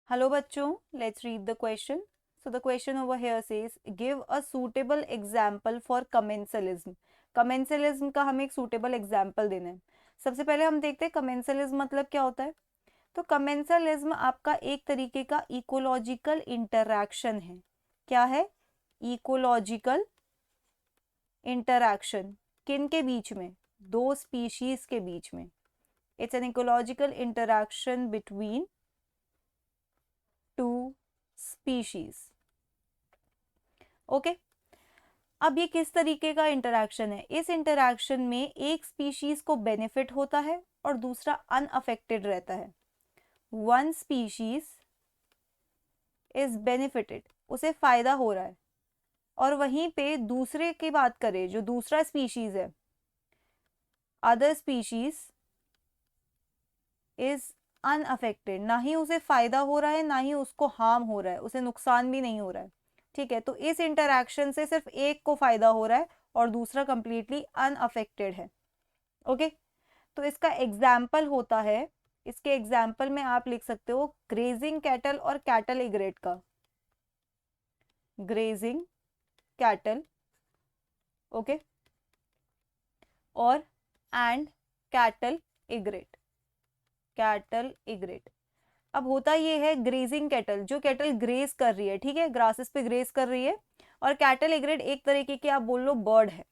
Hello बच्चों, let's read the question. So the question over here says, give a suitable example for commensalism. Commensalism का हमें एक suitable example देना है. सबसे पहले हम देखते हैं commensalism मतलब क्या होता है. तो commensalism आपका एक तरीके का ecological interaction है. क्या है? Ecological interaction. किन के बीच में? दो species के बीच में. It's an ecological interaction between two species. Okay, अब ये किस तरीके का इंटरैक्शन है? इस इंटरैक्शन में एक स्पीशीज को बेनिफिट होता है और दूसरा अनअफेक्टेड रहता है. वन स्पीशीज इज बेनिफिटेड, उसे फायदा हो रहा है, और वहीं पे दूसरे की बात करें जो दूसरा स्पीशीज है, अदर स्पीशीज इज अनअफेक्टेड, ना ही उसे फायदा हो रहा है ना ही उसको हार्म हो रहा है, उसे नुकसान भी नहीं हो रहा है. ठीक है, तो इस इंटरैक्शन से सिर्फ एक को फायदा हो रहा है और दूसरा कंप्लीटली अनअफेक्टेड है. ओके, तो इसका एग्जाम्पल होता है, इसके एग्जाम्पल में आप लिख सकते हो ग्रेजिंग कैटल और कैटल इग्रेट का. ग्रेजिंग कैटल, ओके, और and cattle egret. Cattle egret. अब होता ये है ग्रेजिंग कैटल, जो कैटल ग्रेज कर रही है, ठीक है, ग्रासेस पे ग्रेज कर रही है, और कैटल इग्रेट एक तरीके की आप बोल लो बर्ड है.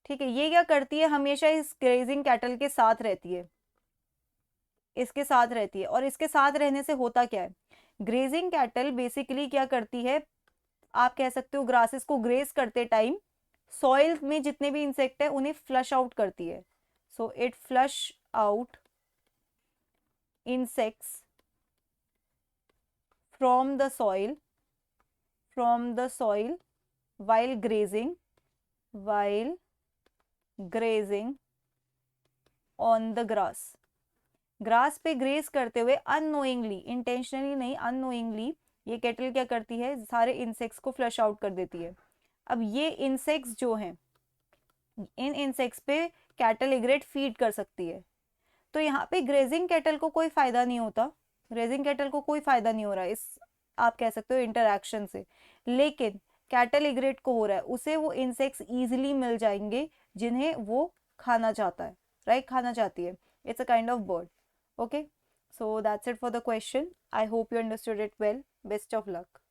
ठीक है, ये क्या करती है? हमेशा इस ग्रेजिंग कैटल के साथ रहती है, इसके साथ रहती है. और इसके साथ रहने से होता क्या है? ग्रेजिंग कैटल बेसिकली क्या करती है, आप कह सकते हो ग्रासेस को ग्रेज करते टाइम सॉइल में जितने भी इंसेक्ट है उन्हें फ्लश आउट करती है. So it flush out insects from the soil while grazing on the grass पे ग्रेज करते हुए अननोइंगली, इंटेंशनली नहीं, अननोइंगली ये कैटल क्या करती है? सारे इंसेक्ट्स को फ्लश आउट कर देती है. अब ये इंसेक्ट्स जो हैं, इन इंसेक्ट्स पे कैटल इग्रेट फीड कर सकती है. तो यहाँ पे ग्रेजिंग कैटल को कोई फायदा नहीं होता, ग्रेजिंग कैटल को कोई फायदा नहीं हो रहा इस, आप कह सकते हो, इंटरैक्शन से. लेकिन कैटल इग्रेट को हो रहा है, उसे वो इंसेक्ट्स इजीली मिल जाएंगे जिन्हें वो खाना चाहता है, राइट, खाना चाहती है. It's a kind of bird. Okay, so that's it for the question. I hope you understood it well. Best of luck.